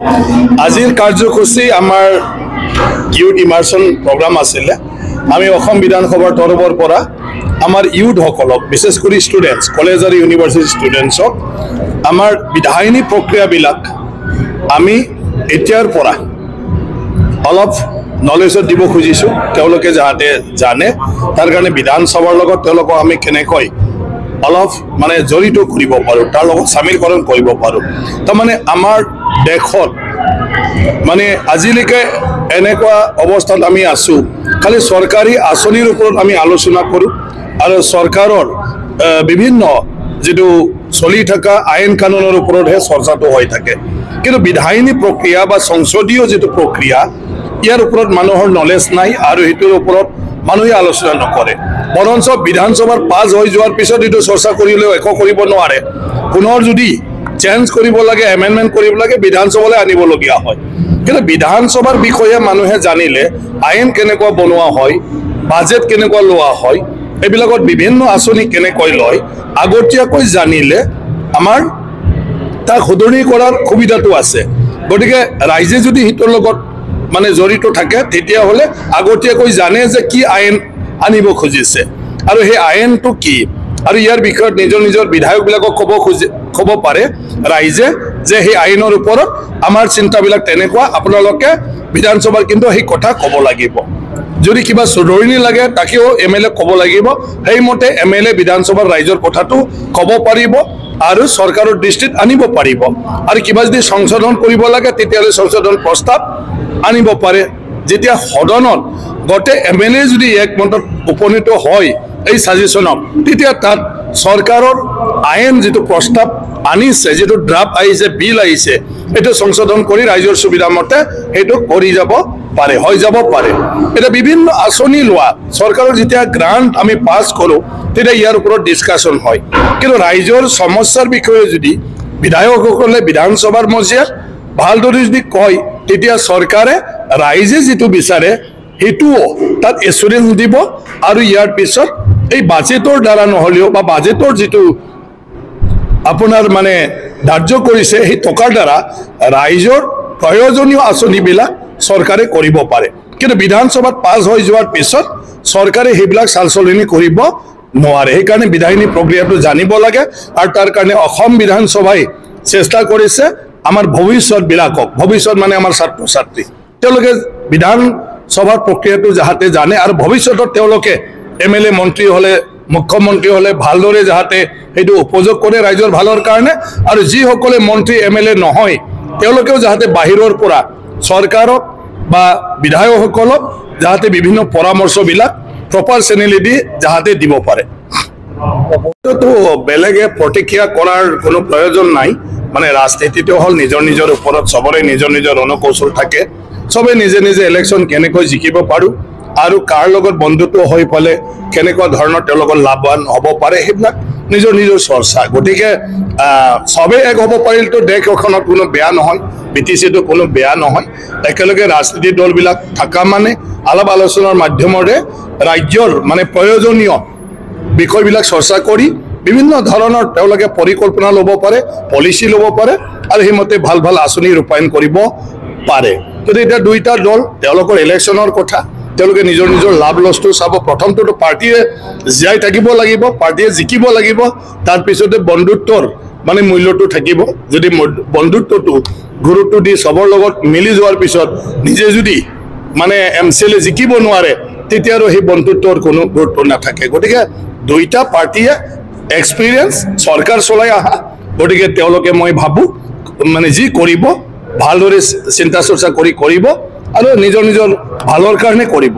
আজিৰ কাৰ্যসূচী আমাৰ ইউথ ইমাৰ্চন প্ৰগ্ৰাম আছিলে। আমি অসম বিধানসভাৰ তৰফৰ পৰা আমাৰ ইউথসকলক বিশেষ কৰি ষ্টুডেণ্টছ কলেজ আৰু ইউনিভাৰ্চিটি ষ্টুডেণ্টছক আমাৰ বিধায়িনী প্ৰক্ৰিয়াবিলাক আমি এতিয়াৰ পৰা অলপ নলেজত দিব খুজিছোঁ, তেওঁলোকে যাতে জানে। তাৰ কাৰণে বিধানসভাৰ লগত তেওঁলোকক আমি কেনেকৈ অলপ মানে জড়িত কৰিব পাৰোঁ, তাৰ লগত চামিলকৰণ কৰিব পাৰোঁ। তাৰমানে আমাৰ দেশত মানে আজিলৈকে এনেকুৱা অৱস্থাত আমি আছোঁ, খালি চৰকাৰী আঁচনিৰ ওপৰত আমি আলোচনা কৰোঁ আৰু চৰকাৰৰ বিভিন্ন যিটো চলি থকা আইন কানুনৰ ওপৰতহে চৰ্চাটো হৈ থাকে। কিন্তু বিধায়িনী প্ৰক্ৰিয়া বা সংসদীয় যিটো প্ৰক্ৰিয়া, ইয়াৰ ওপৰত মানুহৰ নলেজ নাই আৰু সেইটোৰ ওপৰত মানুহে আলোচনা নকৰে। বৰঞ্চ বিধানসভাৰ পাছ হৈ যোৱাৰ পিছত এইটো চৰ্চা কৰিলেও একো কৰিব নোৱাৰে। পুনৰ যদি চেঞ্জ কৰিব লাগে, এমেণ্ডমেণ্ট কৰিব লাগে, বিধানসভালৈ আনিবলগীয়া হয়। কিন্তু বিধানসভাৰ বিষয়ে মানুহে জানিলে আইন কেনেকুৱা বনোৱা হয়, বাজেট কেনেকুৱা লোৱা হয়, এইবিলাকত বিভিন্ন আঁচনি কেনেকৈ লয়, আগতীয়াকৈ জানিলে আমাৰ তাক শুধৰণি কৰাৰ সুবিধাটো আছে। গতিকে ৰাইজে যদি সেইটোৰ লগত মানে জড়িত থাকে, তেতিয়াহ'লে আগতীয়াকৈ জানে যে কি আইন আনিব খুজিছে আৰু সেই আইনটো কি, আৰু ইয়াৰ বিষয়ত নিজৰ নিজৰ বিধায়কবিলাকক ক'ব পাৰে ৰাইজে যে সেই আইনৰ ওপৰত আমাৰ চিন্তাবিলাক তেনেকুৱা, আপোনালোকে বিধানসভাৰ কিন্তু সেই কথা ক'ব লাগিব। যদি কিবা শুধৰণি লাগে তাকেও MLA ক'ব লাগিব, সেইমতে MLA বিধানসভাৰ ৰাইজৰ কথাটো ক'ব পাৰিব আৰু চৰকাৰৰ দৃষ্টিত আনিব পাৰিব। আৰু কিবা যদি সংশোধন কৰিব লাগে তেতিয়াহ'লে সংশোধন প্ৰস্তাৱ আনিব পাৰে। যেতিয়া সদনত গোটেই MLA যদি একমতত উপনীত হয় এই ছাজেশ্যনক, তেতিয়া তাত চৰকাৰৰ আইন যিটো প্ৰস্তাৱ আনিছে, যিটো ড্ৰাফ্ট আহিছে, বিল আহিছে, সেইটো সংশোধন কৰি ৰাইজৰ সুবিধা মতে সেইটো কৰি যাব পাৰে, হৈ যাব পাৰে। এতিয়া বিভিন্ন আঁচনি লোৱা চৰকাৰৰ যেতিয়া গ্ৰাণ্ট আমি পাছ কৰোঁ, তেতিয়া ইয়াৰ ওপৰত ডিছকাশ্যন হয়। কিন্তু ৰাইজৰ সমস্যাৰ বিষয়ে যদি বিধায়কসকলে বিধানসভাৰ মজিয়াত ভালদৰে যদি কয়, তেতিয়া চৰকাৰে ৰাইজে যিটো বিচাৰে সেইটোও তাত এচুৰেঞ্চ দিব আৰু ইয়াৰ পিছত এই বাজেটৰ দ্বাৰা নহ'লেও বা বাজেটৰ যিটো আপোনাৰ মানে ধাৰ্য কৰিছে সেই টকাৰ দ্বাৰা ৰাইজৰ প্ৰয়োজনীয় আঁচনিবিলাক চৰকাৰে কৰিব পাৰে। কিন্তু বিধানসভাত পাছ হৈ যোৱাৰ পিছত চৰকাৰে সেইবিলাক চালচলনি কৰিব নোৱাৰে। সেইকাৰণে বিধায়িনী প্ৰক্ৰিয়াটো জানিব লাগে আৰু তাৰ কাৰণে অসম বিধানসভাই চেষ্টা কৰিছে আমাৰ ভৱিষ্যতবিলাকক, ভৱিষ্যত মানে আমাৰ ছাত্ৰ ছাত্ৰী, তেওঁলোকে বিধানসভাৰ প্ৰক্ৰিয়াটো যাতে জানে আৰু ভৱিষ্যতত তেওঁলোকে MLA মন্ত্ৰী হ'লে, মুখ্যমন্ত্ৰী হ'লে ভালদৰে যাতে সেইটো উপযোগ কৰে ৰাইজৰ ভালৰ কাৰণে, আৰু যিসকলে মন্ত্ৰী MLA নহয় তেওঁলোকেও যাতে বাহিৰৰ পৰা চৰকাৰক বা বিধায়কসকলক যাতে বিভিন্ন পৰামৰ্শবিলাক প্ৰপাৰ চেনেলেদি যাতে দিব পাৰে। তো বেলেগে প্ৰতিক্ৰিয়া কৰাৰ কোনো প্ৰয়োজন নাই। মানে ৰাজনীতিটো হ'ল নিজৰ নিজৰ ওপৰত, চবৰে নিজৰ নিজৰ ৰণকৌশল থাকে। চবে নিজে নিজে ইলেকশ্যন কেনেকৈ জিকিব পাৰোঁ আৰু কাৰ লগত বন্ধুত্ব হৈ পেলে কেনেকুৱা ধৰণৰ তেওঁলোকৰ লাভৱান হ'ব পাৰে, সেইবিলাক নিজৰ নিজৰ চৰ্চা। গতিকে চবেই এক হ'ব পাৰিলেতো দেশ এখনত কোনো বেয়া নহয়, BTCটো কোনো বেয়া নহয়। একেলগে ৰাজনীতিৰ দলবিলাক থকা মানে আলাপ আলোচনাৰ মাধ্যমেৰে ৰাজ্যৰ মানে প্ৰয়োজনীয় বিষয়বিলাক চৰ্চা কৰি বিভিন্ন ধৰণৰ তেওঁলোকে পৰিকল্পনা ল'ব পাৰে, পলিচি ল'ব পাৰে আৰু সেইমতে ভাল ভাল আঁচনি ৰূপায়ণ কৰিব পাৰে। কিন্তু এতিয়া দুইটা দল তেওঁলোকৰ ইলেকশ্যনৰ কথা, তেওঁলোকে নিজৰ নিজৰ লাভ লছটো চাব। প্ৰথমটোতো পাৰ্টীয়ে জীয়াই থাকিব লাগিব, পাৰ্টীয়ে জিকিব লাগিব, তাৰপিছতে বন্ধুত্বৰ মানে মূল্যটো থাকিব। যদি বন্ধুত্বটো গুৰুত্ব দি চবৰ লগত মিলি যোৱাৰ পিছত নিজে যদি মানে MCLA জিকিব নোৱাৰে, তেতিয়া আৰু সেই বন্ধুত্বৰ কোনো গুৰুত্ব নাথাকে। গতিকে দুইটা পাৰ্টীয়ে এক্সপিৰিয়েঞ্চ চৰকাৰ চলাই অহা, গতিকে তেওঁলোকে মই ভাবোঁ মানে যি কৰিব ভালদৰে চিন্তা চৰ্চা কৰি কৰিব আৰু নিজৰ নিজৰ ভালৰ কাৰণে কৰিব।